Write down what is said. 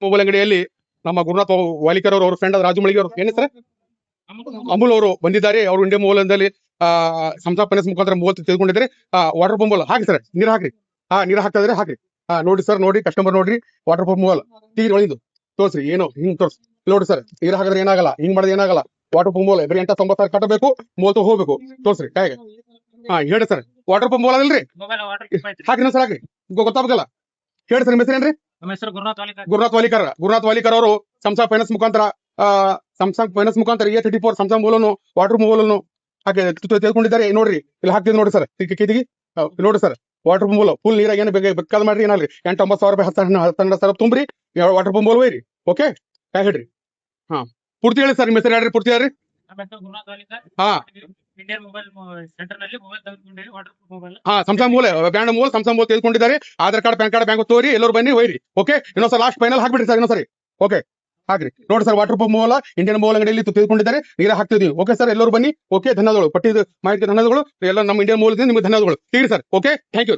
Mobile ಅಂಗಡಿಯಲ್ಲಿ ನಮ್ಮ ಗುರುನಾಥ್ ವಾಲಿಕರ್ ಅವ್ರ ಫ್ರೆಂಡ್ ರಾಜು ಮಳಿಗೆ ಅವರು ಏನ್ ಸರ್ ಅಮೂಲ್ ಅವರು ಬಂದಿದ್ದಾರೆ. ಅವರು ಇಂಡಿಯಾ ಮೊಬೈಲ್ ಸಂಸಾ ಫೈನಾನ್ಸ್ ಮುಖಾಂತರ ಮೊಬೈಲ್ ತೆಗೆದುಕೊಂಡಿದ್ದಾರೆ. ವಾಟರ್ ಪಂಪ್ ಹಾಕಿ ಸರ್, ನೀರು ಹಾಕ್ರಿ. ನೀರು ಹಾಕ್ತಾ ಇದ್ರೆ ಹಾಕ್ರಿ. ನೋಡಿ ಸರ್, ನೋಡಿ ಕಸ್ಟಮರ್ ನೋಡ್ರಿ, ವಾಟರ್ ಪಂಪ್ ಮೊಬೈಲ್ ತೀರಿ ಒಳಿದು ತೋರ್ಸ್ರಿ. ಏನೋ ಹಿಂಗ್ ತೋರ್ಸ್ ನೋಡಿ ಸರ್, ನೀರು ಹಾಕಿದ್ರೆ ಏನಾಗಲ್ಲ, ಹಿಂಗ್ ಮಾಡಿದ್ರೆ ಏನಾಗಲ್ಲ. ವಾಟರ್ ಪಂಪ್ ಮೊಬೈಲ್ ಬರೀ 890,000 ಕಟ್ಟಬೇಕು, ಮೊಬೈಲ್ ಹೋಗ್ಬೇಕು. ತೋರ್ಸ್ರಿ ಕಾಯಿಗೆ. ಹೇಳಿ ಸರ್, ವಾಟರ್ ಪಂಪ್ ಮೊಬೈಲ್ ಅಲ್ರಿ? ಹಾಕ್ರಿ ಸರ್, ಹಾಕ್ರಿ. ಗೊತ್ತಾಗಲ್ಲ. ಹೇಳಿ ಸರ್, ನಿಮ್ಮ ಹೆಸರು ಏನ್ರಿ? ಗುರುನಾಥ್ ವಾಲಿಕರ್ ಅವರು ಸಂಸಾ ಫೈನಾನ್ಸ್ ಮುಖಾಂತರ A34 ಸಂಸಾ ಮೊಬೈಲ್ ವಾಟರ್ ಮೊಬೈಲ್ ಹಾಕಿ ತೆಗೆದುಕೊಂಡಿದ್ದಾರೆ. ನೋಡ್ರಿ, ಇಲ್ಲಿ ಹಾಕ್ತಿದ್ ನೋಡಿ ಸರ್, ಕಿತಿಗಿ ನೋಡಿ ಸರ್, ವಾಟರ್ ಮೊಬೈಲ್ ಫುಲ್ ನೀರಾಗ ಏನು ಬೇಕಾದ ಮಾಡ್ರಿ. ಏನಾಗ್ರಿ 890,000 ರೂಪಾಯಿ 10 ತುಂಬ್ರಿ, ವಾಟರ್ ಪಂಪ್ ಮೊಬೈಲ್ ಒಯ್ರಿ. ಓಕೆ, ಹೇಳ್ರಿ. ಪೂರ್ತಿ ಹೇಳಿ ಸರ್, ನಿಮ್ಮ ಹೆಸರು ಹೇಳ್ರಿ, ಪೂರ್ತಿ ಹೇಳ್ರಿ. ಸಂಸಾ ಮೊಬೈಲ್ ತೆಗೆದುಕೊಂಡಿದ್ದಾರೆ. Aadhaar card, PAN card, bank ತೋರಿ, ಎಲ್ಲರೂ ಬನ್ನಿ ಒಯ್ರಿ. ಓಕೆ, ಇನ್ನೊಂದ್ಸಲ ಲಾಸ್ಟ್ ಫೈನಲ್ ಹಾಕ್ಬಿಡ್ರಿ ಸರ್, ಇನ್ನೊಂದ್ಸರಿ. ಓಕೆ, ಹಾಕ್ರಿ. ನೋಡಿ sir, water pump mobile Indian mobile ಅಂಗಡಿಯಲ್ಲಿ ತೆಗೆದುಕೊಂಡಿದ್ದಾರೆ. ನೀರ ಹಾಕ್ತಿದ್ವಿ. ಓಕೆ ಸರ್, ಎಲ್ಲರೂ ಬನ್ನಿ. ಓಕೆ, ಧನ್ಯವಾದಗಳು. ಪಟ್ಟಿ ಮಾಹಿತಿ ಧನ್ಯವಾದಗಳು. ಎಲ್ಲ ನಮ್ಮ ಇಂಡಿಯನ್ ಮೊಬೈಲ್ ನಿಮ್ಗೆ ಧನ್ಯವಾದಗಳು. ತೀರಿ ಸರ್. Okay, thank you.